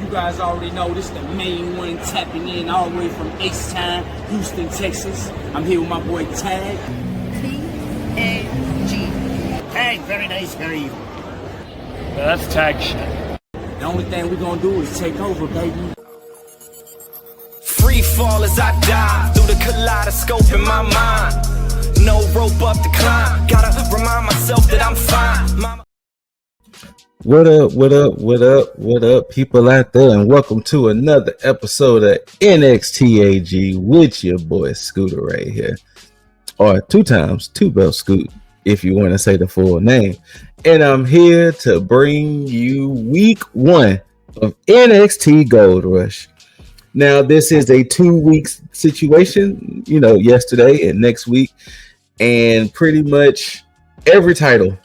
guys already know this the main one tapping in all the way from H-Town, Houston, Texas. I'm here with my boy T.A.G. T.A.G. T.A.G, very nice, very evil. Yeah, that's T.A.G shit. The only thing we're gonna do is take over, baby. Free fall as I dive through the kaleidoscope in my mind. No rope up to climb. Gotta remind myself that I'm fine. What up, people out there, and welcome to another episode of NXT.A.G with your boy ScooterRay here, or 2 Scoot if you want to say the full name. And I'm here to bring you week 1 of NXT Gold Rush. Now, this is a 2-week situation, yesterday and next week, and pretty much every title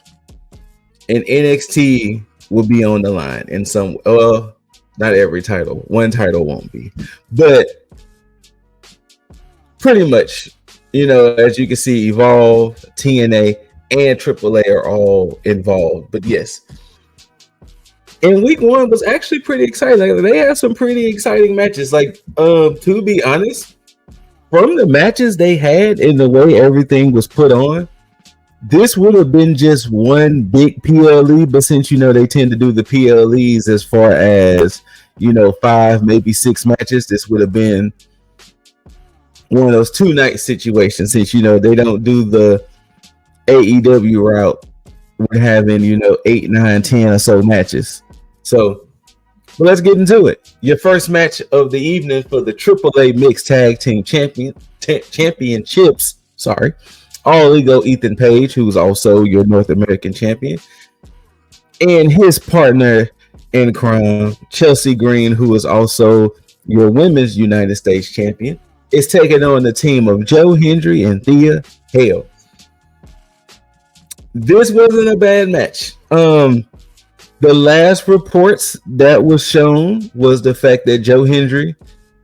in NXT will be on the line in some, not every title. One title won't be, but pretty much, as you can see, Evolve, TNA, and AAA are all involved. But yes, and week 1 was actually pretty exciting. Like, they had some pretty exciting matches. Like, to be honest, from the matches they had and the way everything was put on, this would have been just one big PLE, but since they tend to do the PLEs as far as 5, maybe 6 matches, this would have been one of those 2-night situations. Since they don't do the AEW route, we're having 8, 9, 10 or so matches. So, but let's get into it. Your first match of the evening for the AAA Mixed Tag Team Championships. Sorry. All Ego Ethan Page, who's also your North American champion, and his partner in crime, Chelsea Green, who is also your Women's United States champion, is taking on the team of Joe Hendry and Thea Hale. This wasn't a bad match. The last reports that was shown was the fact that Joe Hendry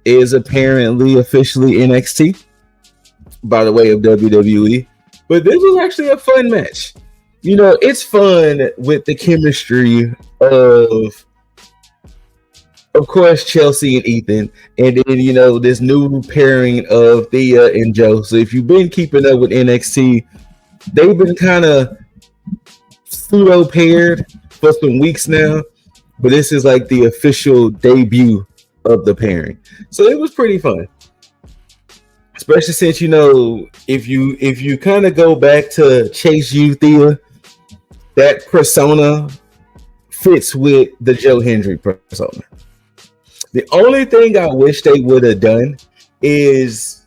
is apparently officially NXT by the way of WWE. But this was actually a fun match. It's fun with the chemistry of course, Chelsea and Ethan, and then this new pairing of Thea and Joe. So if you've been keeping up with NXT, they've been kind of pseudo paired for some weeks now, but this is like the official debut of the pairing. So it was pretty fun. Especially since if you kind of go back to Chase U Thea, that persona fits with the Joe Hendry persona. The only thing I wish they would have done is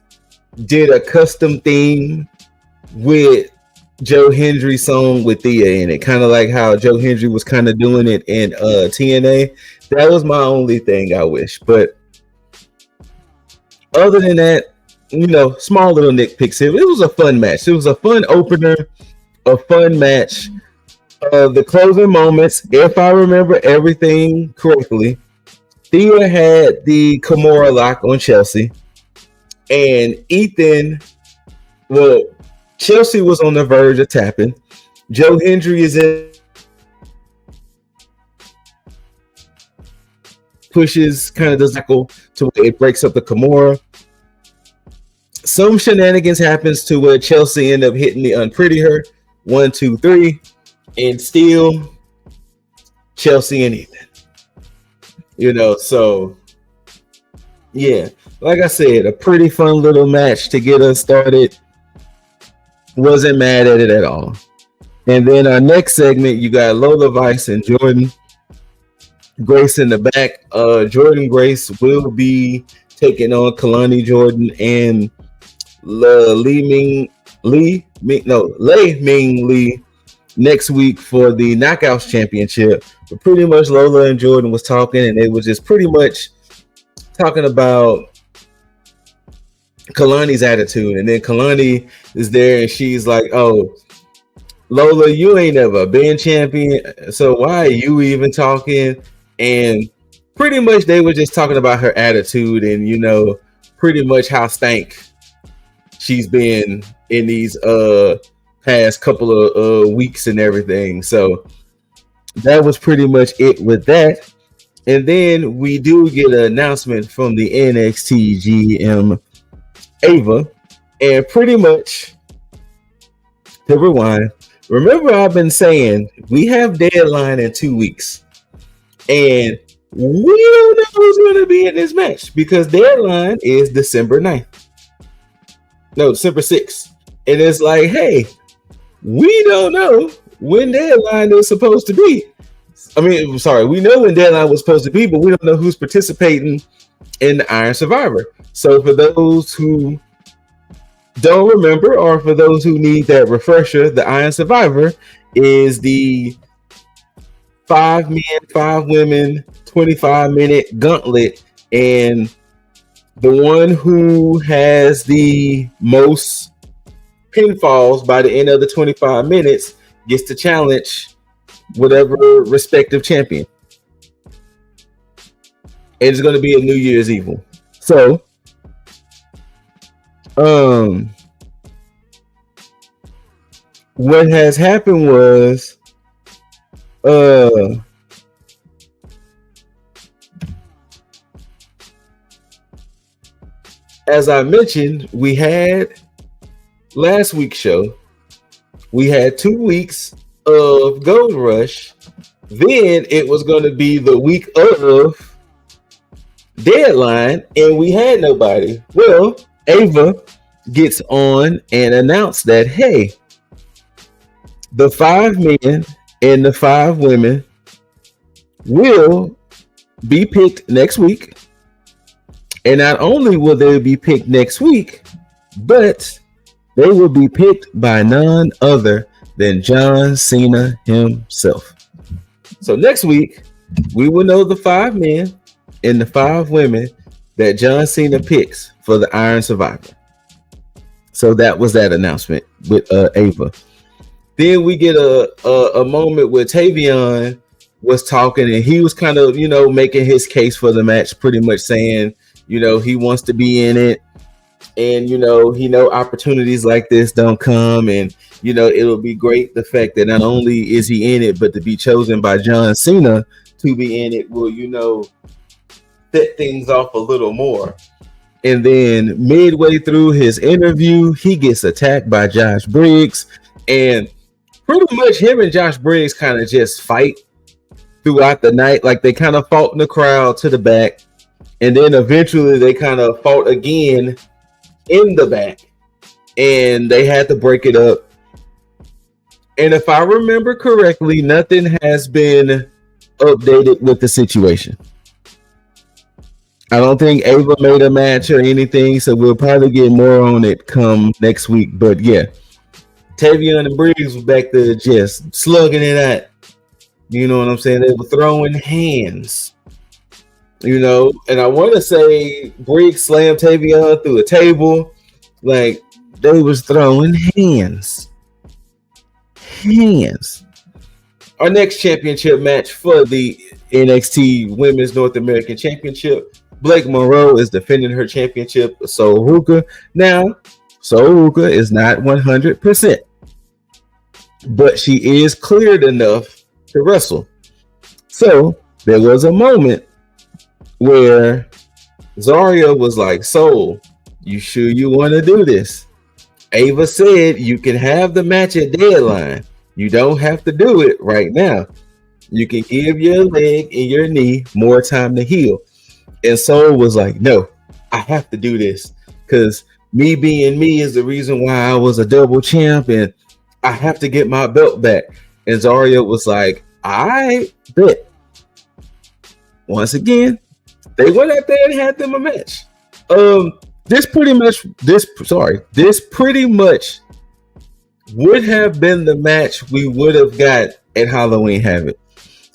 did a custom theme with Joe Hendry's song with Thea in it, kind of like how Joe Hendry was kind of doing it in TNA. That was my only thing I wish. But other than that, small little nitpicks here. It was a fun match. It was a fun opener, a fun match. The closing moments, if I remember everything correctly, Thea had the Kimura lock on Chelsea, and Chelsea was on the verge of tapping. Joe Hendry is in, pushes kind of the tackle to where it breaks up the Kimura. Some shenanigans happens to where Chelsea end up hitting the Unpretty Her 1, 2, 3, and still Chelsea and Ethan. So yeah, like I said, a pretty fun little match to get us started. Wasn't mad at it at all. And then our next segment, you got Lola Vice and Jordan Grace in the back. Jordan Grace will be taking on Kalani Jordan and Lei Ming Lee next week for the Knockouts Championship. But pretty much Lola and Jordan was talking, and they was just pretty much talking about Kalani's attitude. And then Kalani is there, and she's like, "Oh, Lola, you ain't never been champion, so why are you even talking?" And pretty much they were just talking about her attitude and pretty much how stank she's been in these past couple of weeks and everything. So that was pretty much it with that. And then we do get an announcement from the NXT GM Ava, and pretty much to rewind. Remember, I've been saying we have deadline in 2 weeks, and we don't know who's going to be in this match because deadline is December 9th. No, December 6th. And it's like, hey, we don't know when deadline is supposed to be. I mean, sorry, we know when deadline was supposed to be, but we don't know who's participating in the Iron Survivor. So for those who don't remember, or for those who need that refresher, the Iron Survivor is the 5 men, 5 women, 25-minute gauntlet, and the one who has the most pinfalls by the end of the 25 minutes gets to challenge whatever respective champion. It's going to be a New Year's Evil. So, what has happened was, as I mentioned, we had last week's show. We had 2 weeks of Gold Rush. Then it was going to be the week of deadline, and we had nobody. Well, Ava gets on and announced that, hey, the 5 men and the 5 women will be picked next week. And not only will they be picked next week, but they will be picked by none other than John Cena himself. So next week, we will know the 5 men and the 5 women that John Cena picks for the Iron Survivor. So that was that announcement with Ava. Then we get a moment where Tavion was talking, and he was kind of, making his case for the match, pretty much saying, he wants to be in it. And, he opportunities like this don't come. And, it'll be great. The fact that not only is he in it, but to be chosen by John Cena to be in it will, set things off a little more. And then midway through his interview, he gets attacked by Josh Briggs. And pretty much him and Josh Briggs kind of just fight throughout the night. Like they kind of fought in the crowd to the back. And then eventually they kind of fought again in the back. And they had to break it up. And if I remember correctly, nothing has been updated with the situation. I don't think Ava made a match or anything, so we'll probably get more on it come next week. But yeah, Tavion and Briggs was back there just slugging it out. You know what I'm saying? They were throwing hands. And I want to say Briggs slammed Tavion through a table. Like, they was throwing hands. Our next championship match for the NXT Women's North American Championship, Blake Monroe is defending her championship with Sol Ruka. Now, Sol Ruka is not 100%, but she is cleared enough to wrestle. So there was a moment where Zarya was like, Sol, you sure you want to do this? Ava said you can have the match at deadline. You don't have to do it right now. You can give your leg and your knee more time to heal. And Sol was like, no, I have to do this because me being me is the reason why I was a double champ and I have to get my belt back. And Zarya was like, I bet. Once again, they went out there and had them a match. This pretty much would have been the match we would have got at Halloween Havoc.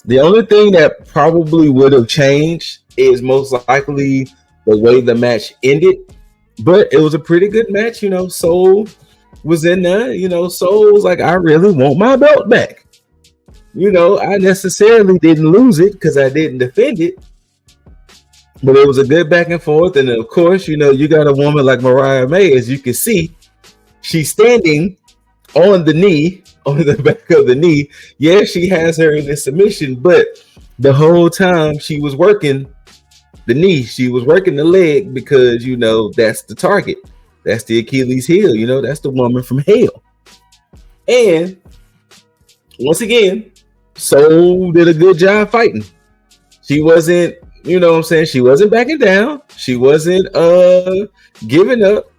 The only thing that probably would have changed is most likely the way the match ended, but it was a pretty good match. Sol was in there. Sol was like, I really want my belt back. I necessarily didn't lose it because I didn't defend it, but it was a good back and forth. And of course, you got a woman like Mariah May, as you can see, she's standing on the knee, on the back of the knee. Yeah, she has her in the submission, but the whole time she was working the knee, she was working the leg because that's the target. That's the Achilles heel, that's the woman from hell. And once again, Soul did a good job fighting. She wasn't, she wasn't backing down. She wasn't giving up.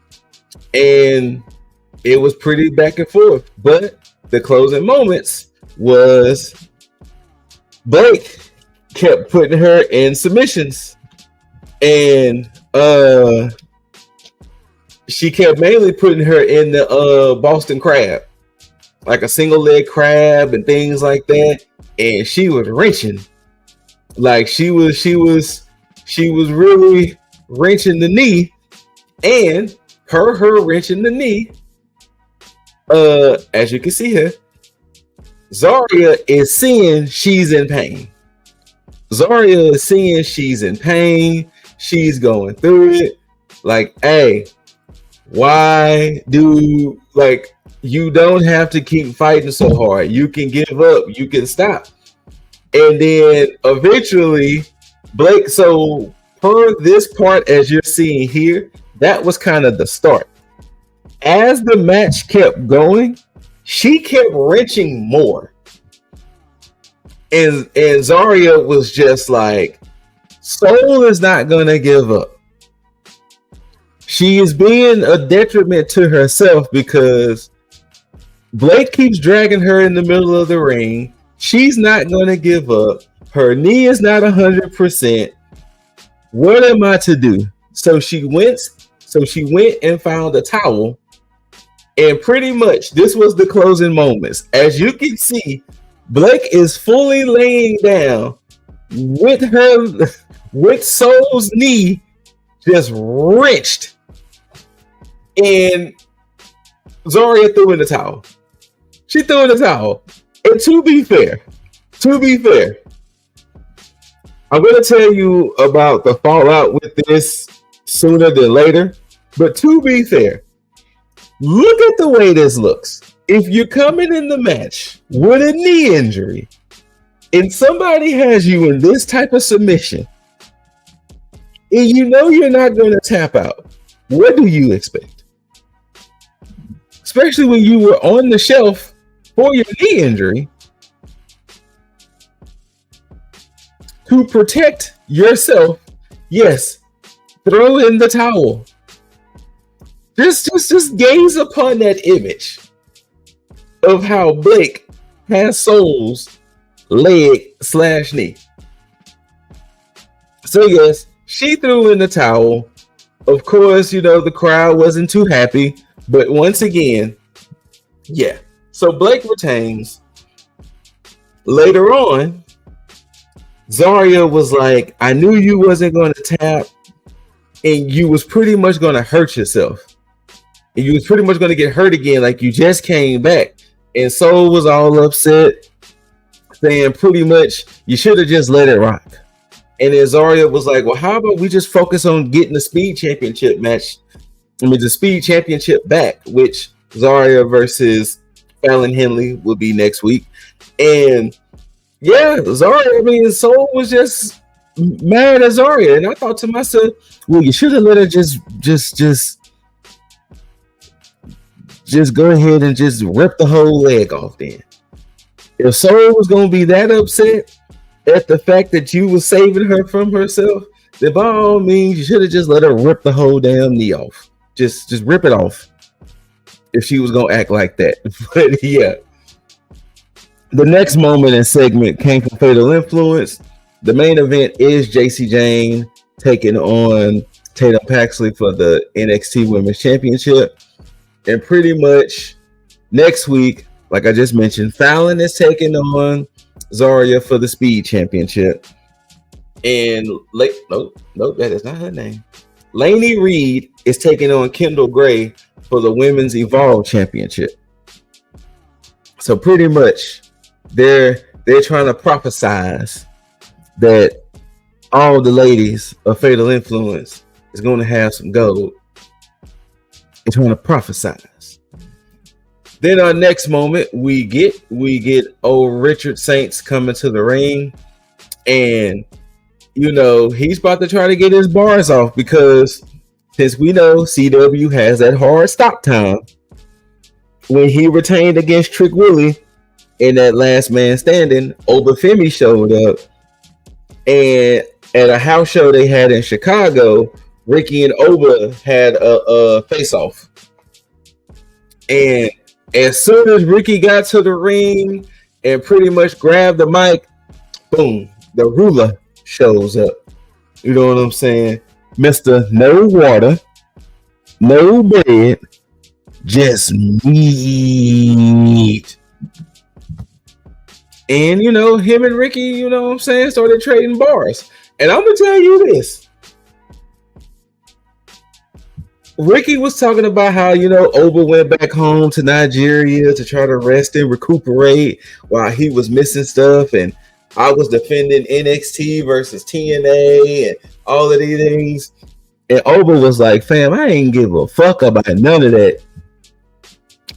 And it was pretty back and forth. But the closing moments was Blake kept putting her in submissions. And she kept mainly putting her in the Boston Crab, like a single leg crab and things like that. And she was wrenching, like she was really wrenching the knee, and her wrenching the knee. As you can see here, Zarya is seeing she's in pain. Zarya is seeing she's in pain. She's going through it. Like, hey, why do you don't have to keep fighting so hard. You can give up. You can stop. And then eventually, Blake, so per this part, as you're seeing here, that was kind of the start. As the match kept going, she kept wrenching more. And Zarya was just like, Soul is not going to give up. She is being a detriment to herself because Blake keeps dragging her in the middle of the ring. She's not going to give up. Her knee is not 100%. What am I to do? So she went and found a towel. And pretty much this was the closing moments. As you can see, Blake is fully laying down with Soul's knee just wrenched. And Zarya threw in the towel. She threw in the towel. And to be fair, I'm going to tell you about the fallout with this sooner than later. But to be fair, look at the way this looks. If you're coming in the match with a knee injury and somebody has you in this type of submission and you're not going to tap out, what do you expect? Especially when you were on the shelf for your knee injury. To protect yourself, yes, throw in the towel. Just gaze upon that image of how Blake has Soul's leg/knee. So yes, she threw in the towel. Of course, the crowd wasn't too happy, but once again, yeah. So Blake retains. Later on, Zarya was like, I knew you wasn't going to tap, and you was pretty much going to hurt yourself. And you was pretty much going to get hurt again, like you just came back. And Soul was all upset, saying pretty much, you should have just let it rock. And then Zarya was like, well, how about we just focus on getting the Speed Championship match? The Speed Championship back, which Zarya versus Fallon Henley will be next week. And yeah, Zarya, Soul was just mad at Zarya. And I thought to myself, well, you should have let her just go ahead and just rip the whole leg off then. If Soul was going to be that upset at the fact that you was saving her from herself, then by all means, you should have just let her rip the whole damn knee off. Just rip it off if she was going to act like that. But yeah. The next moment and segment came from Fatal Influence. The main event is JC Jane taking on Tatum Paxley for the NXT Women's Championship. And pretty much next week, like I just mentioned, Fallon is taking on Zarya for the Speed Championship. And no, that is not her name. Lainey Reed is taking on Kendall Gray for the Women's Evolve Championship. So pretty much they're trying to prophesize that all the ladies of Fatal Influence is going to have some gold. They're trying to prophesize. Then our next moment, we get old Richard Saints coming to the ring. And he's about to try to get his bars off because since we know CW has that hard stop time, when he retained against Trick Willie in that last man standing, Obafemi showed up, and at a house show they had in Chicago, Ricky and Oba had a face-off. And as soon as Ricky got to the ring and pretty much grabbed the mic, boom, the ruler shows up. You know what I'm saying? Mr. No water, no bread, just meat. And, him and Ricky, started trading bars. And I'm going to tell you this. Ricky was talking about how, Oba went back home to Nigeria to try to rest and recuperate while he was missing stuff. And I was defending NXT versus TNA and all of these things. And Oba was like, fam, I ain't give a fuck about none of that.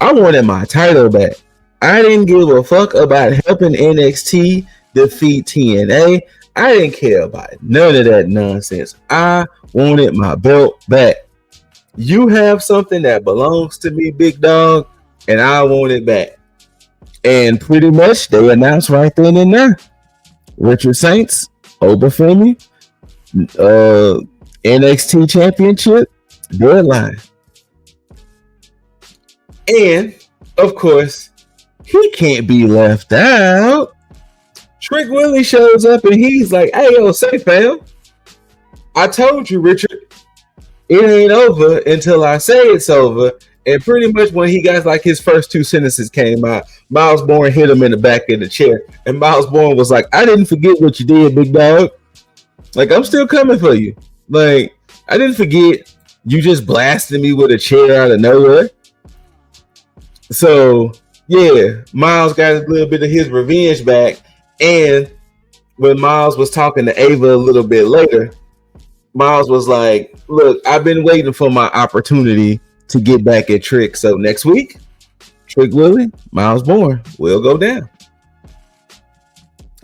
I wanted my title back. I didn't give a fuck about helping NXT defeat TNA. I didn't care about none of that nonsense. I wanted my belt back. You have something that belongs to me, big dog, and I want it back. And pretty much they announced right then and there. Richard Saints, Obafemi, NXT Championship, deadline. And, of course, he can't be left out. Trick Willie shows up and he's like, hey, yo, say, fam, I told you, Richard, it ain't over until I say it's over. And pretty much when he got like his first two sentences came out, Miles Bourne hit him in the back of the chair. And Miles Bourne was like, I didn't forget what you did, big dog. Like, I'm still coming for you. Like, I didn't forget you just blasted me with a chair out of nowhere. So, yeah, Miles got a little bit of his revenge back. And when Miles was talking to Ava a little bit later, Miles was like, look, I've been waiting for my opportunity to get back at Trick. So next week, Trick Willie, Miles Bourne will go down.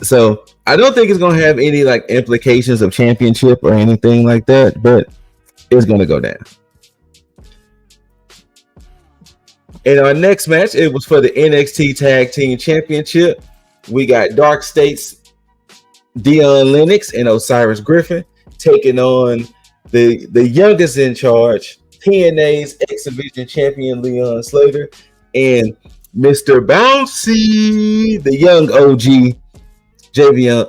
So I don't think it's going to have any like implications of championship or anything like that, but it's going to go down. In our next match, it was for the NXT Tag Team Championship. We got Dark State's Dion Lennox and Osiris Griffin taking on the youngest in charge, TNA's X-Division champion Leon Slater, and Mr. Bouncy, the young OG, Javon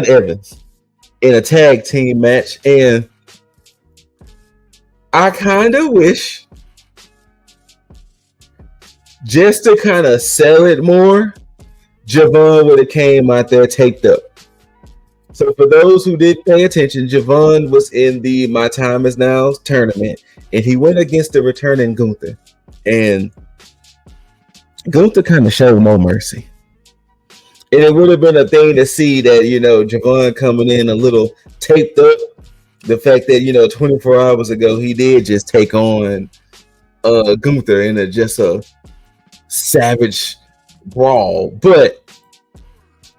Evans in a tag team match. And I kind of wish, just to kind of sell it more, Javon would have came out there taped up. So for those who did pay attention, Javon was in the My Time Is Now tournament, and he went against the returning Gunther. And Gunther kind of showed no mercy. And it would have been a thing to see that, Javon coming in a little taped up. The fact that, 24 hours ago, he did just take on Gunther in just a savage brawl. But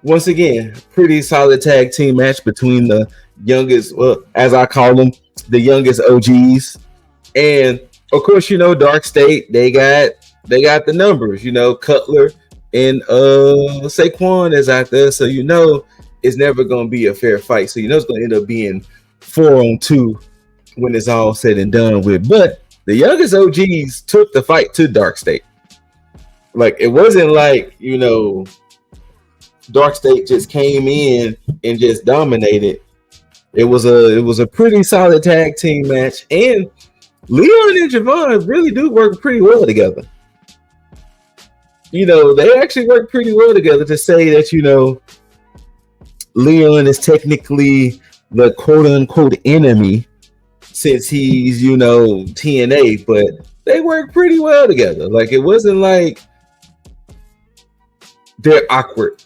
once again, pretty solid tag team match between the youngest, well, as I call them, the youngest OGs. And of course, Dark State, they got the numbers, Cutler and Saquon is out there. So it's never gonna be a fair fight. So it's gonna end up being 4-on-2 when it's all said and done with. But the youngest OGs took the fight to Dark State. Like, it wasn't like, Dark State just came in and just dominated. It was a pretty solid tag team match, and Leon and Javon really do work pretty well together. They actually work pretty well together. To say that Leon is technically the quote unquote enemy since he's TNA, but they work pretty well together. Like, it wasn't like they're awkward.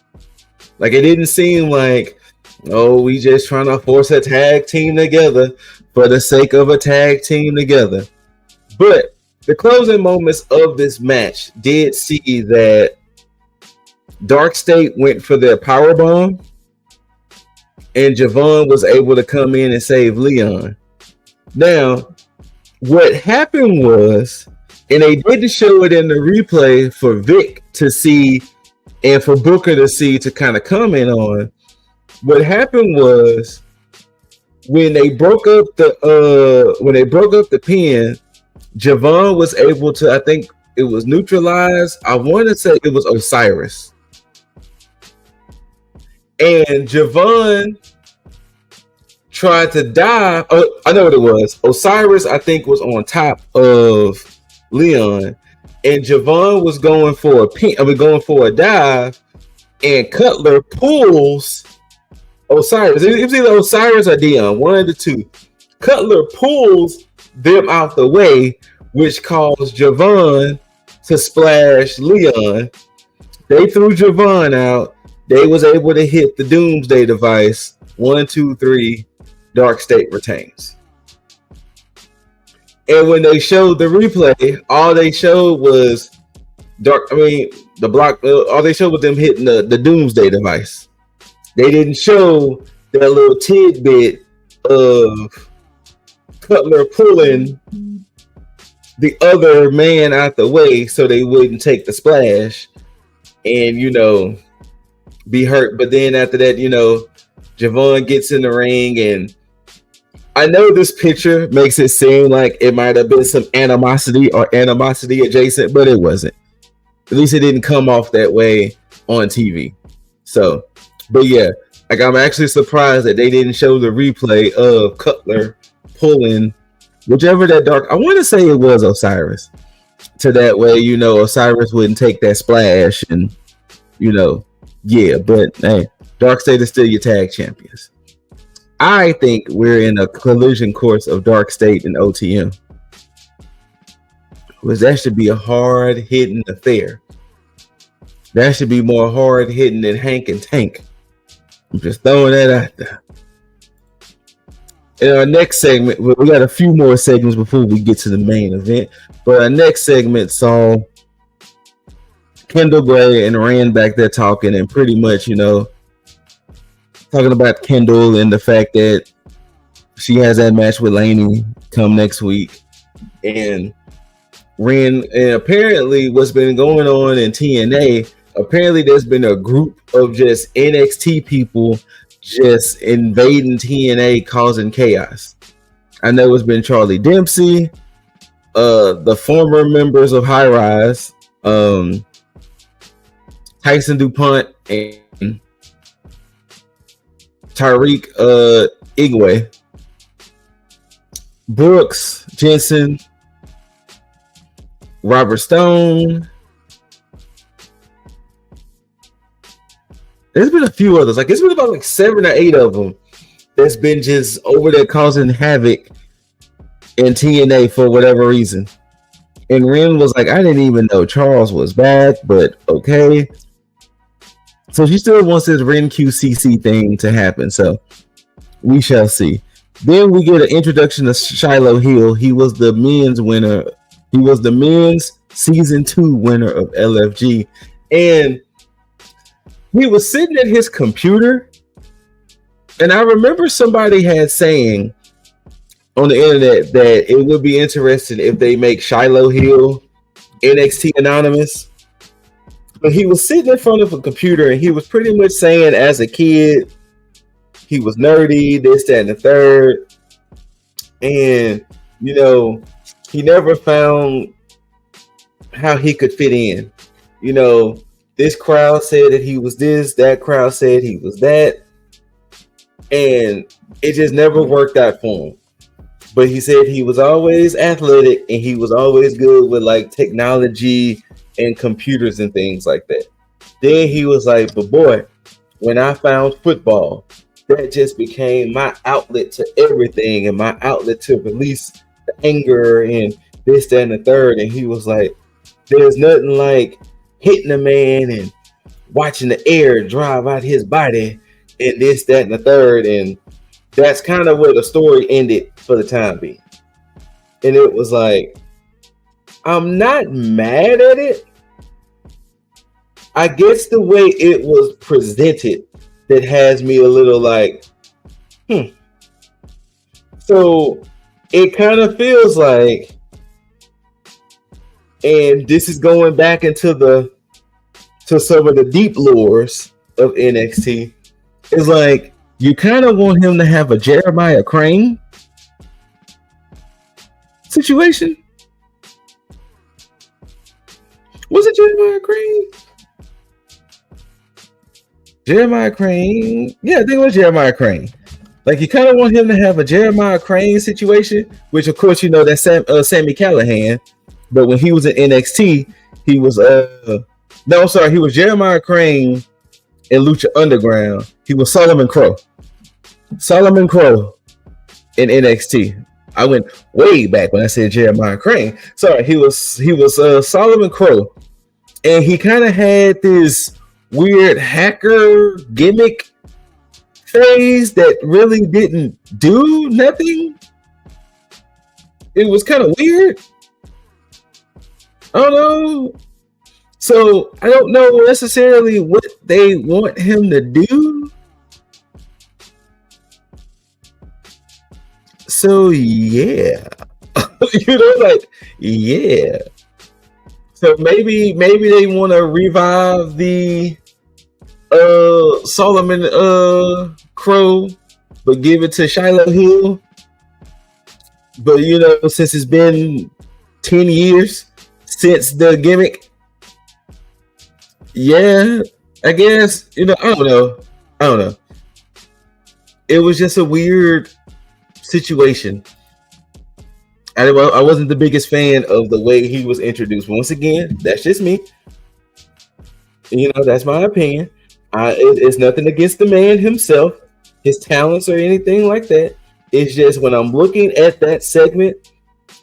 Like, it didn't seem like, we just trying to force a tag team together for the sake of a tag team together. But the closing moments of this match did see that Dark State went for their power bomb, and Javon was able to come in and save Leon. Now, what happened was, and they didn't show it in the replay for Vic to see and for Booker to see to kind of comment on. What happened was when they broke up the pin, Javon was able to, I think it was neutralized. I want to say it was Osiris. And Javon tried to dive. Oh, I know what it was. Osiris, I think, was on top of Leon, and Javon was going for a dive, and Cutler pulls Osiris. It was either Osiris or Dion, one of the two. Cutler pulls them out the way, which caused Javon to splash Leon. They threw Javon out. They was able to hit the Doomsday device. 1, 2, 3. Dark State retains. And when they showed the replay, all they showed was all they showed was them hitting the Doomsday device. They didn't show that little tidbit of Cutler pulling the other man out the way so they wouldn't take the splash and, be hurt. But then after that, Javon gets in the ring, and I know this picture makes it seem like it might have been some animosity adjacent, but it wasn't. At least it didn't come off that way on TV. So, but yeah, I'm actually surprised that they didn't show the replay of Cutler pulling whichever that I want to say it was Osiris. To that way, Osiris wouldn't take that splash and, yeah, but hey, Dark State is still your tag champions. I think we're in a collision course of Dark State and OTM. Which that should be a hard-hitting affair. That should be more hard-hitting than Hank and Tank. I'm just throwing that out there. In our next segment, we got a few more segments before we get to the main event. But our next segment saw Kendall Gray and Rand back there talking, and pretty much, talking about Kendall and the fact that she has that match with Laney come next week. And apparently what's been going on in TNA, apparently there's been a group of just NXT people just invading TNA, causing chaos. I know it's been Charlie Dempsey, the former members of High Rise, Tyson DuPont, and Tariq Igwe, Brooks, Jensen, Robert Stone. There's been a few others. It's been about 7 or 8 of them that's been just over there causing havoc in TNA for whatever reason. And Ren was like, I didn't even know Charles was back, but okay. So she still wants this Ren QCC thing to happen. So we shall see. Then we get an introduction to Shiloh Hill. He was the men's winner. He was the men's season 2 winner of LFG. And he was sitting at his computer. And I remember somebody had saying on the internet that it would be interesting if they make Shiloh Hill NXT Anonymous. But he was sitting in front of a computer and he was pretty much saying as a kid, he was nerdy, this, that, and the third. And, he never found how he could fit in. This crowd said that he was this, that crowd said he was that. And it just never worked out for him. But he said he was always athletic and he was always good with technology and computers and things like that. Then he was like, but boy, when I found football, that just became my outlet to everything and my outlet to release the anger and this, that, and the third. And he was like, there's nothing like hitting a man and watching the air drive out his body and this, that, and the third. And that's kind of where the story ended for the time being. And it was like, I'm not mad at it, I guess the way it was presented that has me a little like, So it kind of feels like, and this is going back into some of the deep lores of NXT. It's like you kind of want him to have a Jeremiah Crane situation. Was it Jeremiah Crane? Jeremiah Crane. Yeah, I think it was Jeremiah Crane. Like you kind of want him to have a Jeremiah Crane situation, which of course you know that's Sammy Callahan. But when he was in NXT, he was he was Jeremiah Crane in Lucha Underground. He was Solomon Crow. Solomon Crow in NXT. I went way back when I said Jeremiah Crane. Sorry, he was Solomon Crow, and he kind of had this weird hacker gimmick phase that really didn't do nothing. It was kind of weird. I don't know. So I don't know necessarily what they want him to do. So yeah. Yeah. So maybe they want to revive the Solomon Crow, but give it to Shiloh Hill. But since it's been 10 years since the gimmick, yeah, I guess I don't know. It was just a weird situation. I wasn't the biggest fan of the way he was introduced. Once again, that's just me. That's my opinion. It's nothing against the man himself, his talents or anything like that. It's just when I'm looking at that segment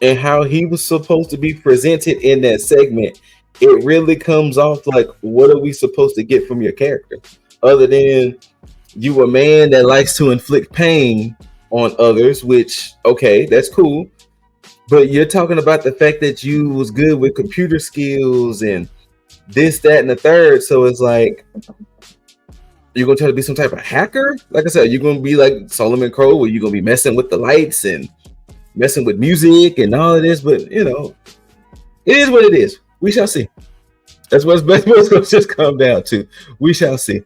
and how he was supposed to be presented in that segment, it really comes off like, what are we supposed to get from your character? Other than you a man that likes to inflict pain on others, which, okay, that's cool. But you're talking about the fact that you was good with computer skills and this, that, and the third. So it's like, you're going to try to be some type of hacker? Like I said, you're going to be like Solomon Crow, where you're going to be messing with the lights and messing with music and all of this. But, it is what it is. We shall see. That's what's going to just come down to. We shall see.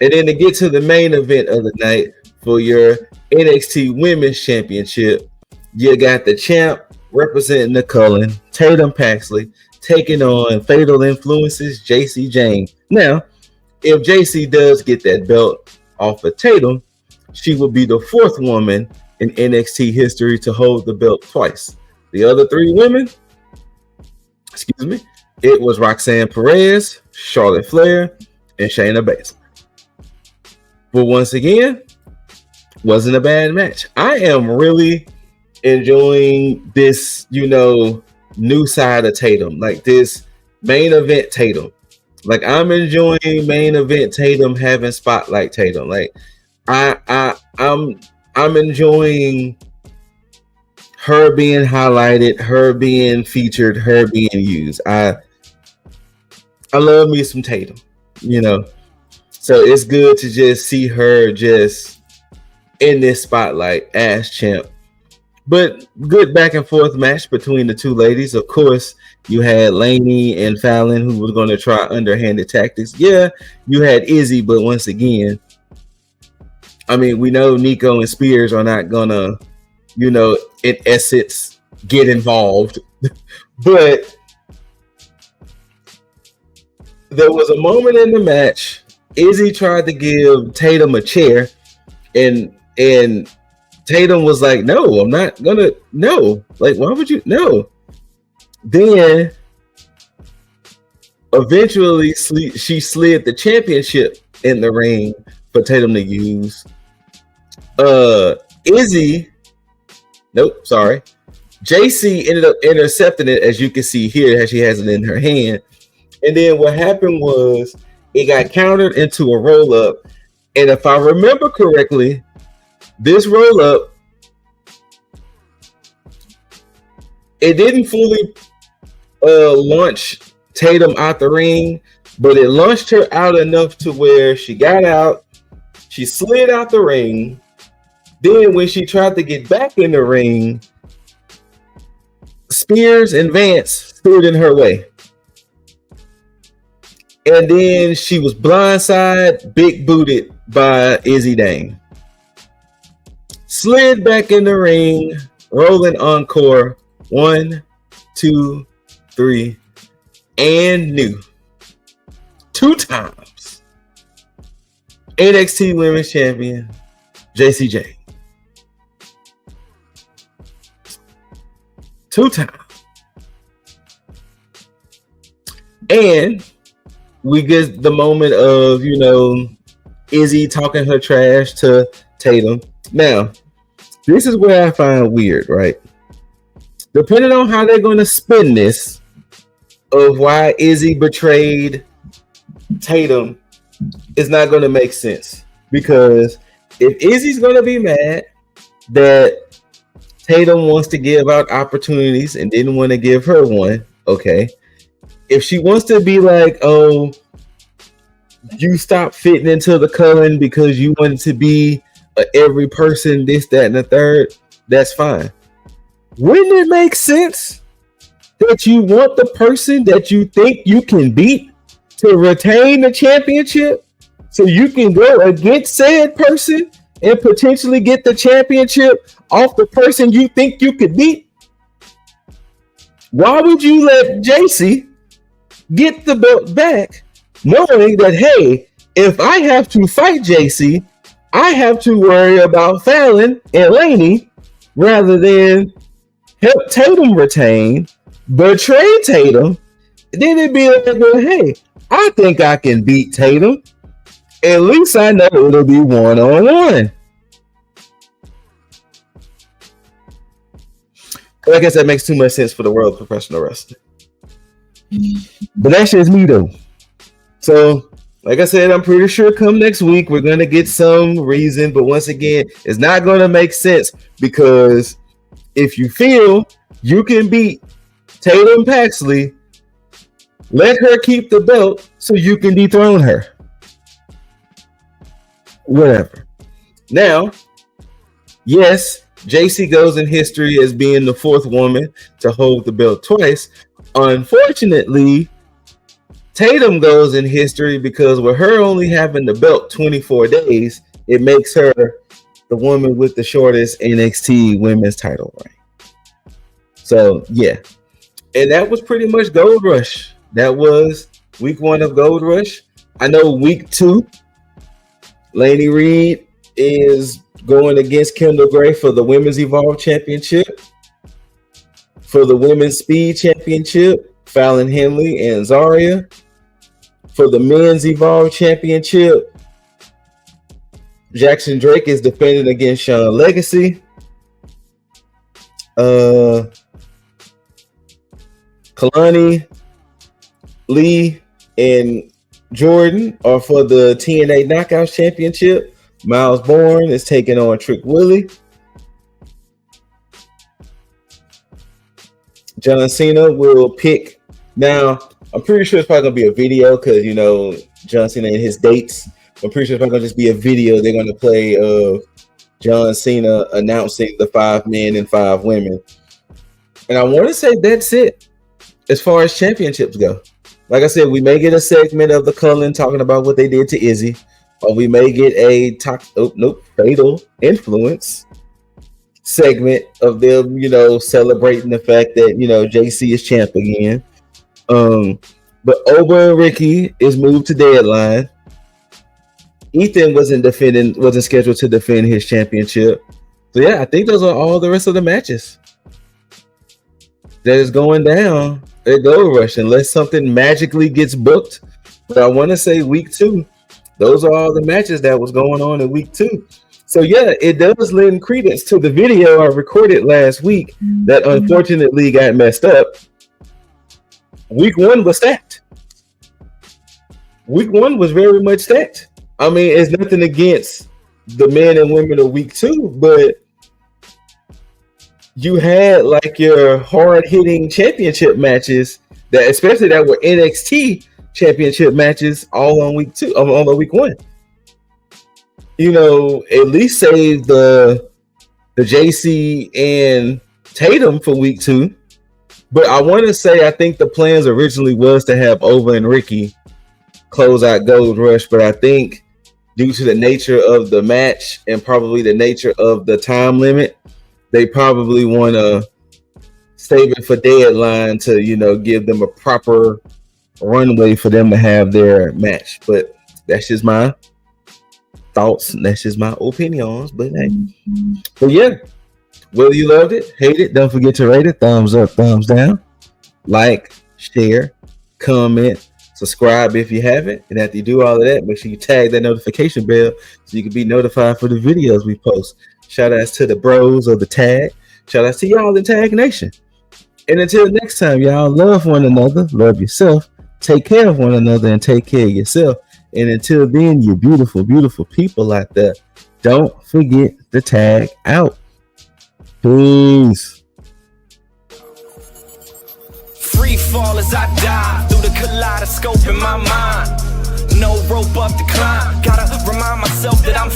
And then to get to the main event of the night for your NXT Women's Championship, you got the champ representing the Cullen, Tatum Paxley, taking on Fatal Influences, JC James. Now, if JC does get that belt off of Tatum, she will be the fourth woman in NXT history to hold the belt twice. The other three women, it was Roxanne Perez, Charlotte Flair, and Shayna Baszler. But once again, wasn't a bad match. I am really enjoying this, new side of Tatum, like this main event Tatum. Like I'm enjoying main event Tatum having spotlight Tatum. Like I'm enjoying her being highlighted, her being featured, her being used. I love me some Tatum, So it's good to just see her just in this spotlight as champ. But good back and forth match between the two ladies. Of course, you had Lainey and Fallon who were going to try underhanded tactics. Yeah, you had Izzy, but once again, we know Nico and Spears are not going to, in essence, get involved. But there was a moment in the match, Izzy tried to give Tatum a chair, and Tatum was like, no, I'm not gonna, no. Like, why would you? No. Then, eventually, she slid the championship in the ring for Tatum to use. JC ended up intercepting it, as you can see here, as she has it in her hand. And then what happened was, it got countered into a roll-up. And if I remember correctly, this roll-up, it didn't fully launch Tatum out the ring, but it launched her out enough to where she got out, she slid out the ring. Then when she tried to get back in the ring, Spears and Vance stood in her way. And then she was blindside, big booted by Izzy Dane. Slid back in the ring, rolling encore. 1, 2, 3, and new. 2 times. NXT Women's Champion, JCJ. 2 times. And we get the moment of, Izzy talking her trash to Tatum. Now, this is where I find weird, right? Depending on how they're going to spin this, of why Izzy betrayed Tatum, is not going to make sense. Because if Izzy's going to be mad that Tatum wants to give out opportunities and didn't want to give her one, okay. If she wants to be like, oh, you stopped fitting into the Cullen because you wanted to be every person, this, that, and the third, that's fine. Wouldn't it make sense that you want the person that you think you can beat to retain the championship so you can go against said person and potentially get the championship off the person you think you could beat? Why would you let JC get the belt back knowing that, hey, if I have to fight JC, I have to worry about Fallon and Laney rather than help Tatum retain, betray Tatum, then it'd be like, well, hey, I think I can beat Tatum. At least I know it'll be 1-on-1. I guess that makes too much sense for the world of professional wrestling. But that's just me, though. So, like I said, I'm pretty sure come next week, we're going to get some reason. But once again, it's not going to make sense because if you feel you can beat Tatum Paxley, let her keep the belt so you can dethrone her. Whatever. Now, yes, JC goes in history as being the 4th woman to hold the belt twice. Unfortunately, Tatum goes in history because with her only having the belt 24 days, it makes her the woman with the shortest NXT women's title reign. So, yeah. And that was pretty much Gold Rush. That was week 1 of Gold Rush. I know week 2, Laney Reed is going against Kendall Gray for the Women's Evolve Championship. For the Women's Speed Championship, Fallon Henley and Zarya. For the Men's Evolve Championship, Jackson Drake is defending against Sean Legacy. Kalani, Lee, and Jordan are for the TNA Knockouts Championship. Miles Bourne is taking on Trick Willie. John Cena will pick. Now, I'm pretty sure it's probably going to be a video because, John Cena and his dates. I'm pretty sure it's probably going to just be a video they're going to play of John Cena announcing the 5 men and 5 women. And I want to say that's it as far as championships go. Like I said, we may get a segment of the Cullen talking about what they did to Izzy, or we may get a fatal influence segment of them, celebrating the fact that, JC is champ again. But Oba and Ricky is moved to deadline. Ethan wasn't scheduled to defend his championship. So yeah, I think those are all the rest of the matches that is going down at Gold Rush, unless something magically gets booked. But I want to say week 2, those are all the matches that was going on in week 2. So yeah, it does lend credence to the video I recorded last week that unfortunately got messed up. Week 1 was stacked. Week 1 was very much stacked. I mean, it's nothing against the men and women of week 2, but you had like your hard-hitting championship matches that, especially that were NXT championship matches all on week 2, on the week 1. You know, at least save the JC and Tatum for week 2. But I want to say I think the plans originally was to have Ova and Ricky close out Gold Rush, but I think due to the nature of the match and probably the nature of the time limit, they probably want to save it for deadline to, you know, give them a proper runway for them to have their match. But that's just my thoughts and that's just my opinions. But hey, but yeah, whether you loved it, hate it, don't forget to rate it, thumbs up, thumbs down, like, share, comment, subscribe if you haven't. And after you do all of that, make sure you tag that notification bell so you can be notified for the videos we post. Shout outs to the bros of the tag. Shout outs to y'all in Tag Nation. And until next time, y'all, love one another, love yourself, take care of one another, and take care of yourself. And until then, you beautiful, beautiful people out there, don't forget to tag out. Peace. Free fall as I dive through the kaleidoscope in my mind. No rope up to climb. Gotta remind myself that I'm